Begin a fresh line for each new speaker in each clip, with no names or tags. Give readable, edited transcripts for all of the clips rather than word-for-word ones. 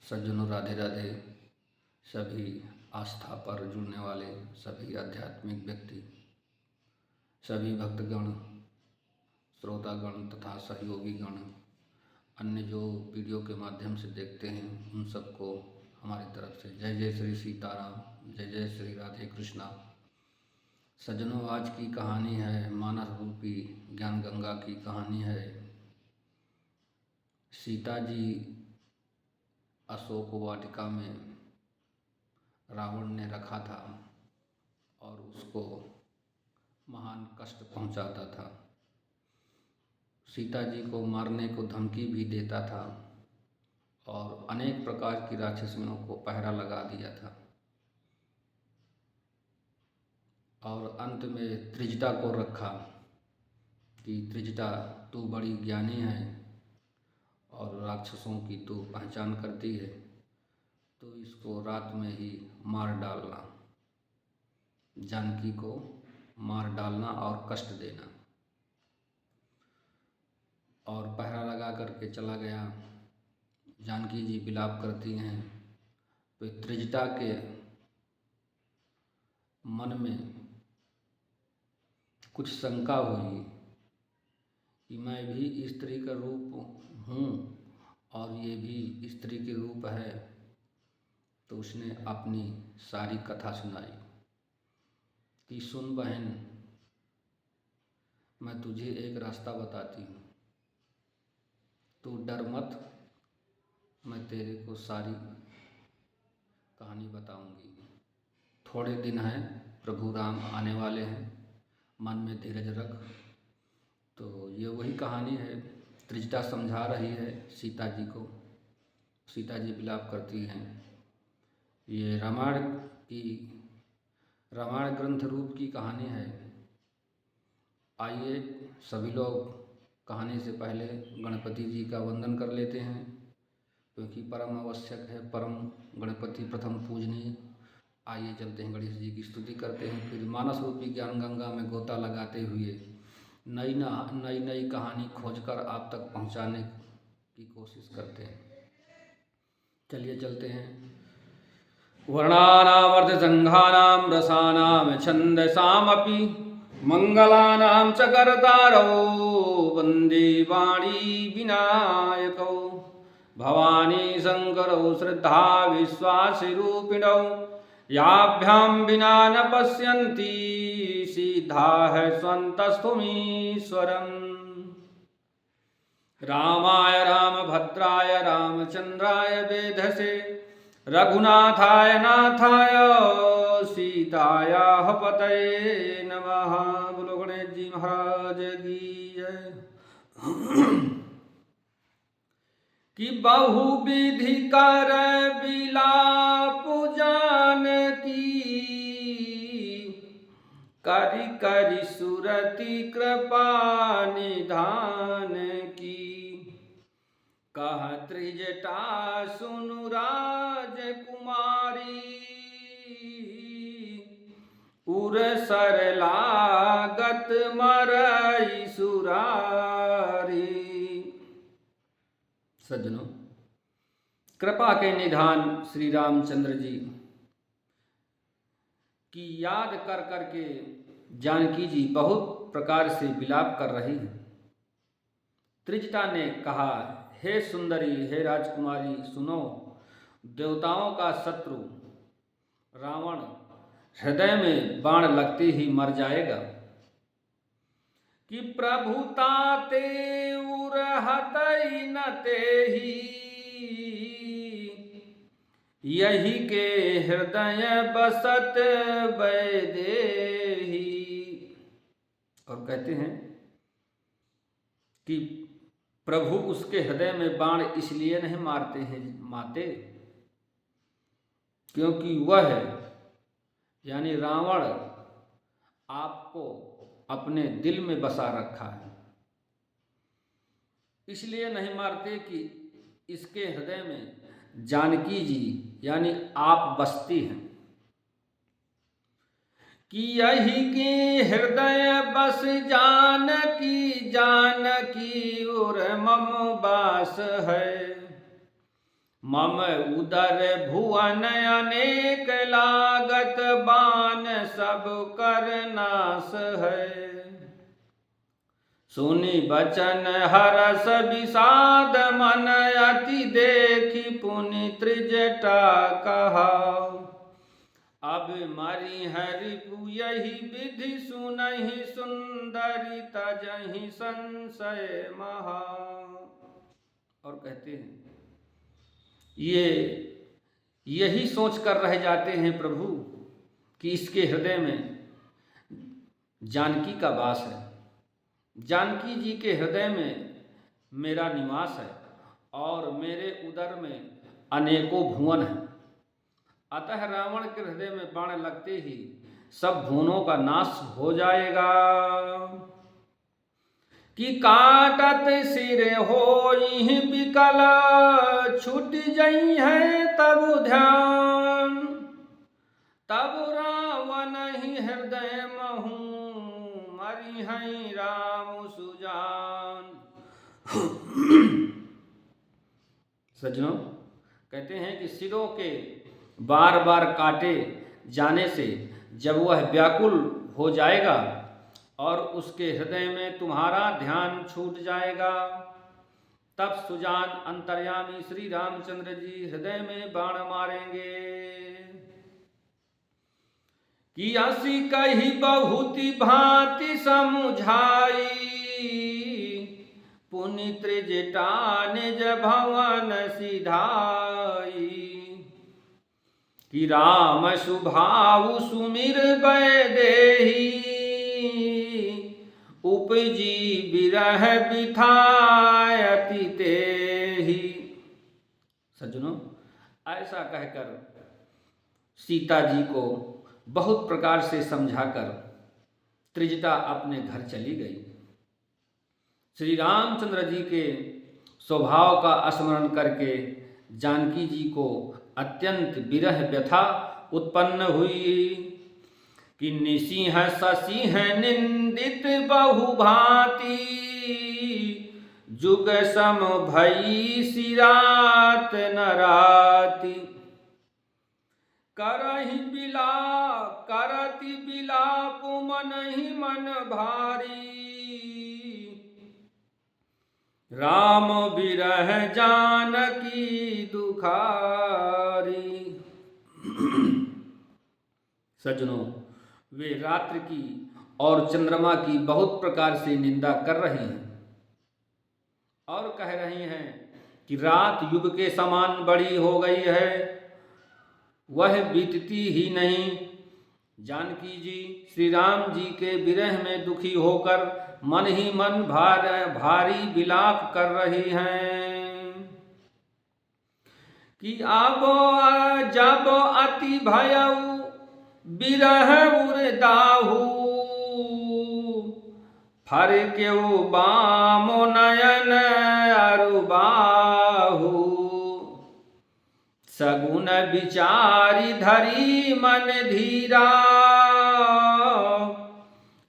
सज्जनों, राधे राधे। सभी आस्था पर जुड़ने वाले सभी आध्यात्मिक व्यक्ति, सभी भक्तगण, श्रोतागण तथा सहयोगीगण, अन्य जो वीडियो के माध्यम से देखते हैं, उन सबको हमारी तरफ से जय जय श्री सीताराम, जय जय श्री राधे कृष्णा। सज्जनों, आज की कहानी है मानस रूपी ज्ञान गंगा की कहानी है। सीता जी अशोक वाटिका में रावण ने रखा था और उसको महान कष्ट पहुंचाता था। सीता जी को मारने को धमकी भी देता था और अनेक प्रकार की राक्षसियों को पहरा लगा दिया था। और अंत में त्रिजटा को रखा कि त्रिजटा, तू बड़ी ज्ञानी है और राक्षसों की तू पहचान करती है, तो इसको रात में ही मार डालना, जानकी को मार डालना और कष्ट देना। और पहरा लगा करके चला गया। जानकी जी विलाप करती हैं, तो त्रिजटा के मन में कुछ शंका हुई कि मैं भी स्त्री का रूप हूँ और ये भी स्त्री के रूप है। तो उसने अपनी सारी कथा सुनाई कि सुन बहन, मैं तुझे एक रास्ता बताती हूँ, तू डर मत, मैं तेरे को सारी कहानी बताऊंगी। थोड़े दिन हैं, प्रभु राम आने वाले हैं, मन में धीरज रख। तो ये वही कहानी है। त्रिजटा समझा रही है सीता जी को। सीता जी विलाप करती हैं। ये रामायण ग्रंथ रूप की कहानी है। आइए सभी लोग कहानी से पहले गणपति जी का वंदन कर लेते हैं, क्योंकि परम आवश्यक है, परम गणपति प्रथम पूजनीय। आइए चलते हैं, गणेश जी की स्तुति करते हैं, फिर मानस रूपी ज्ञान गंगा में गोता लगाते हुए नई कहानी खोजकर आप तक पहुंचाने की कोशिश करते हैं। चलिए चलते हैं। वर्णानामर्धसंघानां रसानां छन्दसामपि मंगलानां च कर्तारौ वन्दे वाणी विनायकौ भवानी शंकरौ श्रद्धा विश्वासरूपिणौ याभ्यां विना न पश्यन्ति सिद्धाः स्वन्तस्थुमीश्वरम्। रामाय रामभद्राय रामचन्द्राय वेधसे रघुनाथाय नाथाय सीतायाः पतये नमः। बोलो गणेश जी महाराज की जय। कि बहुविधि कर बिलाप जानकी, करि करि सुरति कृपा निधान की। कह त्रिजटा सुनु राजकुमारी, उर सरलागत मरई सुरारी। सज्जनों, कृपा के निधान श्री रामचंद्र जी की याद कर करके जानकी जी बहुत प्रकार से विलाप कर रही है। त्रिजटा ने कहा, हे सुंदरी, हे राजकुमारी, सुनो, देवताओं का शत्रु रावण हृदय में बाण लगते ही मर जाएगा। कि प्रभुता ते उरहतई न तेहि, यही के हृदय बसत वैदेही। और कहते हैं कि प्रभु उसके हृदय में बाण इसलिए नहीं मारते हैं माते, क्योंकि वह यानी रावण आपको अपने दिल में बसा रखा है। इसलिए नहीं मारते कि इसके हृदय में जानकी जी यानी आप बसती हैं। कि यही के हृदय बस जानकी, जानकी और मम बास है। मम उदर भुवन अनेक लागत, बान सब कर नाश है। सुनि बचन हरस विषाद मन, अति देखी पुनि त्रिजटा कहा। अब मरी है रिपु यही विधि, सुनहि सुंदरी तजहि संशय महा। और कहते हैं यही सोच कर रह जाते हैं प्रभु कि इसके हृदय में जानकी का वास है, जानकी जी के हृदय में मेरा निवास है और मेरे उदर में अनेकों भुवन हैं। अतः रावण के हृदय में बाण लगते ही सब भुवनों का नाश हो जाएगा। कि काटत सिर होई विकल, छूट जई है तब ध्यान। तब रावण ही हृदय महु, मरि हैं राम सुजान। सज्जनों, कहते हैं कि सिरों के बार बार काटे जाने से जब वह व्याकुल हो जाएगा और उसके हृदय में तुम्हारा ध्यान छूट जाएगा, तब सुजान अंतर्यामी श्री रामचंद्र जी हृदय में बाण मारेंगे। कि असी कही बहुति भांति समुझाई, पुनि त्रिजटा निज भवन सिधाई। कि राम सुभाउ सुमिर वैदेही, उपजी बिरह बिथायति तेहि। सज्जनों, ऐसा कहकर सीता जी को बहुत प्रकार से समझाकर त्रिजटा अपने घर चली गई। श्री रामचंद्र जी के स्वभाव का स्मरण करके जानकी जी को अत्यंत विरह व्यथा उत्पन्न हुई। कि निसिंह ससिंह निंदित बहुभांति, जुग सम भई सिरात नराति। करति बिलाप मन ही मन भारी, राम बिरह जानकी दुखारी। सज्जनों, वे रात्रि की और चंद्रमा की बहुत प्रकार से निंदा कर रही हैं और कह रही हैं कि रात युग के समान बड़ी हो गई है, वह बीतती ही नहीं। जानकी जी श्री राम जी के विरह में दुखी होकर मन ही मन भारी विलाप कर रही हैं। कि अब जब अति भयउ बिरह उरदाहु, फर केउ बामो नयन अरुबाहु। सगुन विचारी धरी मन धीरा,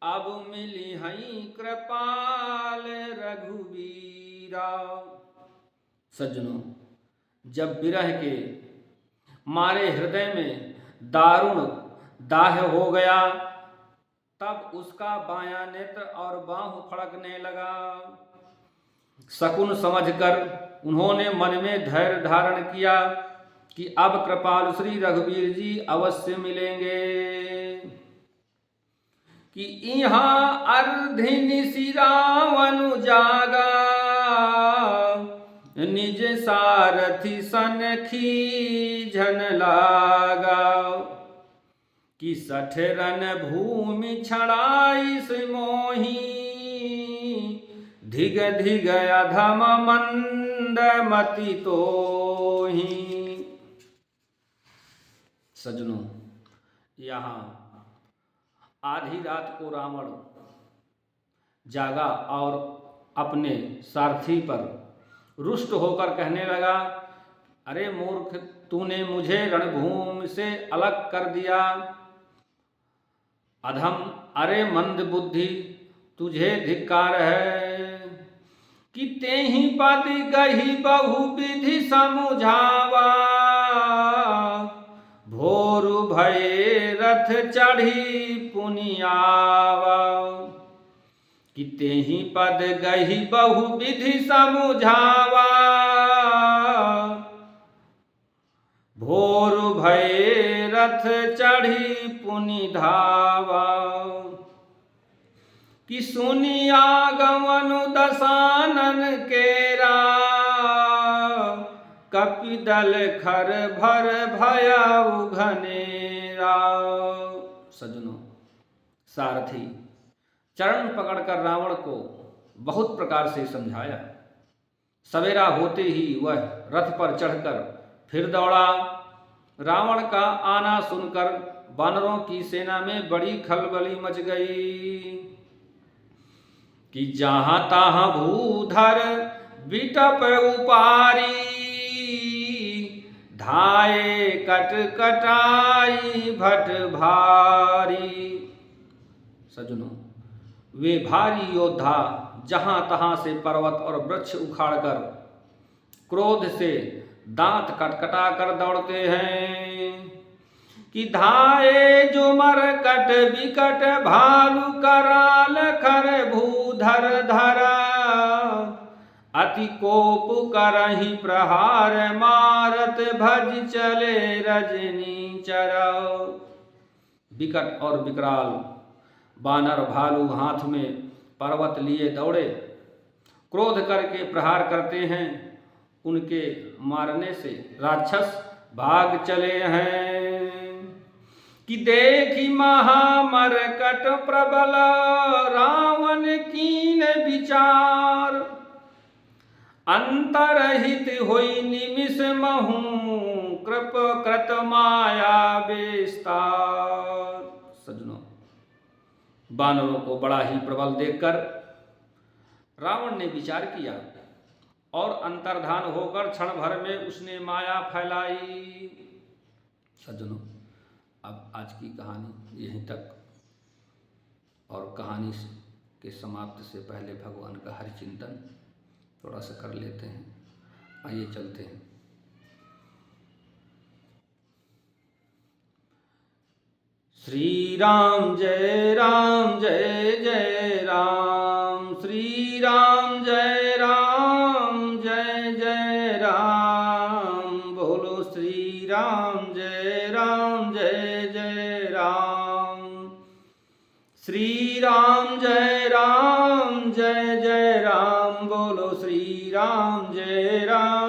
अब मिली हई कृपाल रघुवीरा। सज्जनों, जब विरह के मारे हृदय में दारुण दाह हो गया, तब उसका बायां नेत्र और बाहु फड़कने लगा। शकुन समझकर उन्होंने मन में धैर्य धारण किया कि अब कृपाल श्री रघुवीर जी अवश्य मिलेंगे। कि यहाँ अर्धिनि सिरावनु जागा, निज सारथी सन खीझन लागा। कि सठरन भूमि छड़ाई मोही, धिग धिग अधम मंद मति तोही। सज्जनों, यहाँ आधी रात को रावण जागा और अपने सारथी पर रुष्ट होकर कहने लगा, अरे मूर्ख, तूने मुझे रणभूमि से अलग कर दिया। अधम, अरे मंद बुद्धि, तुझे धिक्कार है। कि तेहि पद गही बहु विधि समुझाव, भये रथ चढ़ी पुनि आवा, कि तेहि पद गही बहु विधि समुझावा। भोर भये रथ चढ़ी पुनि धावा, कि सुनि आगमन दसानन केरा, कपिदल खर भर भयाउ घनेरा। सज्जनों, सारथी चरण पकड़कर रावण को बहुत प्रकार से समझाया। सवेरा होते ही वह रथ पर चढ़कर फिर दौड़ा। रावण का आना सुनकर वानरों की सेना में बड़ी खलबली मच गई, कि जहां तहां भूधर बिटप उपारी, धाये कट कटाई भट भारी। सज्जनों, वे भारी योद्धा जहां तहां से पर्वत और वृक्ष उखाड़कर क्रोध से दांत कटकटा कर दौड़ते हैं, कि धाये जो मरकट विकट भालू कराल खर भूधर धरा, अति कोप करहि प्रहार मारत भज चले रजनी चरा। विकट और विकराल बानर भालू हाथ में पर्वत लिए दौड़े, क्रोध करके प्रहार करते हैं। उनके मारने से राक्षस भाग चले हैं, कि देखी महामरकट प्रबल रावण कीन विचार, अंतरहित होई निमिष महु कृप कृत माया विस्तार। सज्जनों, बानरों को बड़ा ही प्रबल देखकर रावण ने विचार किया और अंतर्धान होकर क्षण भर में उसने माया फैलाई। सज्जनों, अब आज की कहानी यहीं तक, और कहानी के समाप्ति से पहले भगवान का हरि चिंतन थोड़ा सा कर लेते हैं। आइए चलते हैं। श्री राम जय राम जय जय राम, श्री राम जय राम जय जय राम, बोलो श्री राम जय